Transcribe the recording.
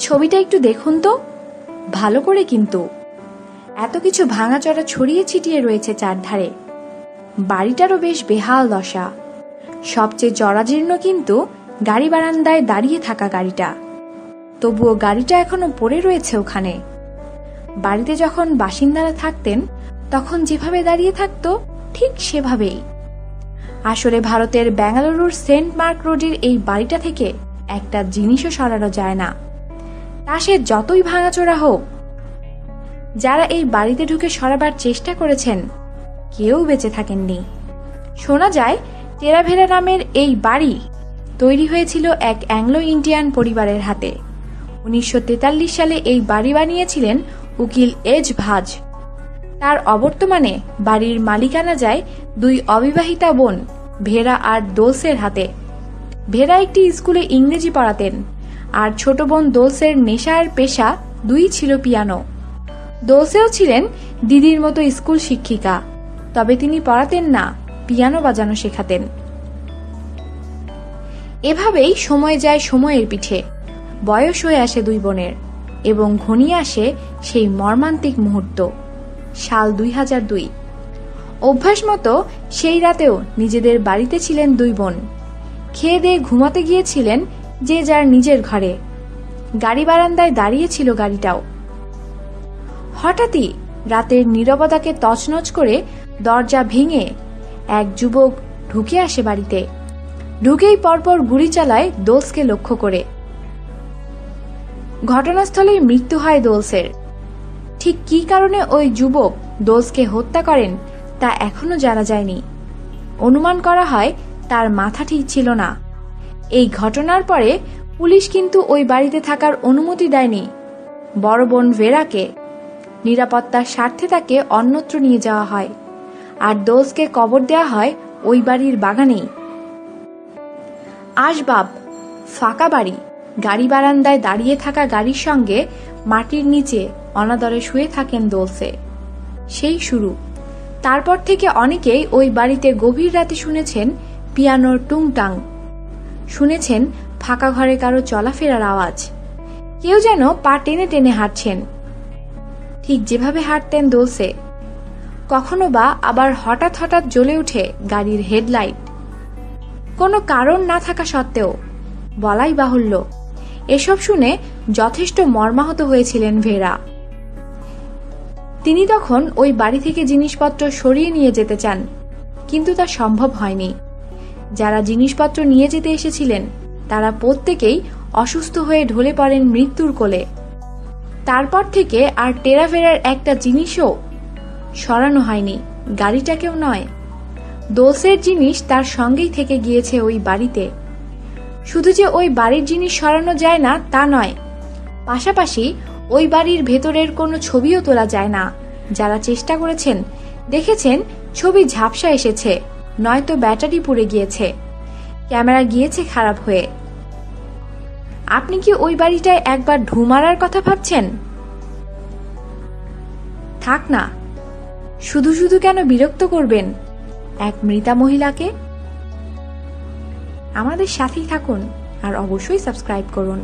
ছবিটা একটু দেখুন তো ভালো করে, কিন্তু এত কিছু ভাঙাচড়া ছড়িয়ে ছিটিয়ে রয়েছে চারধারে। বাড়িটারও বেশ বেহাল দশা। সবচেয়ে জরাজীর্ণ কিন্তু গাড়ি বারান্দায় দাঁড়িয়ে থাকা গাড়িটা। তবুও গাড়িটা এখনো পড়ে রয়েছে ওখানে। বাড়িতে যখন বাসিন্দারা থাকতেন তখন যেভাবে দাঁড়িয়ে থাকতো ঠিক সেভাবেই। আসলে ভারতের বেঙ্গালুরুর সেন্ট মার্ক রোডের এই বাড়িটা থেকে একটা জিনিসও সরানো যায় না, তা সে যতই ভাঙাচোরা হোক। যারা এই বাড়িতে ঢুকে সরাবার চেষ্টা করেছেন কেউ বেঁচে থাকেননি। শোনা যায় টেরাভেরা নামের এই বাড়ি তৈরি হয়েছিল এক অ্যাংলো ইন্ডিয়ান পরিবারের হাতে। 1943 সালে এই বাড়ি বানিয়েছিলেন উকিল এজ ভাজ। তার অবর্তমানে বাড়ির মালিকানা যায় দুই অবিবাহিতা বোন ভেরা আর দোলসের হাতে। ভেরা একটি স্কুলে ইংরেজি পড়াতেন, আর ছোট বোন দোলসের নেশার পেশা দুই ছিল পিয়ানো। দোলসেও ছিলেন দিদির মতো স্কুল শিক্ষিকা, তবে তিনি পড়াতেন না, পিয়ানো বাজানো শেখাতেন। এভাবেই সময় যায় সময়ের পিঠে। বয়স হয়ে আসে দুই বোনের এবং ঘনিয়ে আসে সেই মর্মান্তিক মুহূর্ত। সাল 2002। অভ্যাস মতো সেই রাতেও নিজেদের বাড়িতে ছিলেন দুই বোন। খেয়ে দিয়ে ঘুমাতে গিয়েছিলেন যে যার নিজের ঘরে। গাড়ি বারান্দায় দাঁড়িয়েছিল গাড়িটাও। হঠাৎই রাতের নীরবতাকে তছনছ করে দরজা ভেঙে এক যুবক ঢুকে আসে বাড়িতে। ঢুকেই পরপর গুলি চালায় দোলসকে লক্ষ্য করে। ঘটনাস্থলেই মৃত্যু হয় দোলসের। ঠিক কী কারণে ওই যুবক দোলসকে হত্যা করেন তা এখনো জানা যায়নি। অনুমান করা হয় তার মাথা ঠিক ছিল না। এই ঘটনার পরে পুলিশ কিন্তু ওই বাড়িতে থাকার অনুমতি দেয়নি। বড় বোন ভেরাকে নিরাপত্তার স্বার্থে তাকে অন্যত্র নিয়ে যাওয়া হয়, আর দোলসকে কবর দেওয়া হয় ওই বাড়ির বাগানেই। আসবাব, ফাঁকা বাড়ি, গাড়ি বারান্দায় দাঁড়িয়ে থাকা গাড়ির সঙ্গে মাটির নিচে অনাদরে শুয়ে থাকেন দোলসে। সেই শুরু। তারপর থেকে অনেকেই ওই বাড়িতে গভীর রাতে শুনেছেন পিয়ানোর টুংটাং, শুনেছেন ফাঁকা ঘরে কারো চলাফেরার আওয়াজ। কেউ যেন পা টেনে টেনে হাঁটছেন, ঠিক যেভাবে হাঁটতেন দোলসে। কখনো বা আবার হঠাৎ হঠাৎ জ্বলে উঠে গাড়ির হেডলাইট, কোনো কারণ না থাকা সত্ত্বেও। বলাই বাহুল্য, এসব শুনে যথেষ্ট মর্মাহত হয়েছিলেন ভেরা। তিনি তখন ওই বাড়ি থেকে জিনিসপত্র সরিয়ে নিয়ে যেতে চান, কিন্তু তা সম্ভব হয়নি। যারা জিনিসপত্র নিয়ে যেতে এসেছিলেন তারা প্রত্যেকেই অসুস্থ হয়ে ঢলে পড়েন মৃত্যুর কোলে। তারপর থেকে আর টেরাভেরার একটা জিনিসও সরানো হয়নি, গাড়িটাকেও নয়। দোলসের জিনিস তার সঙ্গেই থেকে গিয়েছে ওই বাড়িতে। শুধু যে ওই বাড়ির জিনিস সরানো যায় না তা নয়, পাশাপাশি ওই বাড়ির ভেতরের কোনো ছবিও তোলা যায় না। যারা চেষ্টা করেছেন দেখেছেন ছবি ঝাপসা এসেছে, নয়তো ব্যাটারি পুড়ে গিয়েছে, ক্যামেরা গিয়েছে খারাপ হয়ে। আপনি কি ওই বাড়িটায় একবার ঢু মারার কথা ভাবছেন? থাক না, শুধু শুধু কেন বিরক্ত করবেন এক মৃতা মহিলাকে? আমাদের সাথেই থাকুন আর অবশ্যই সাবস্ক্রাইব করুন।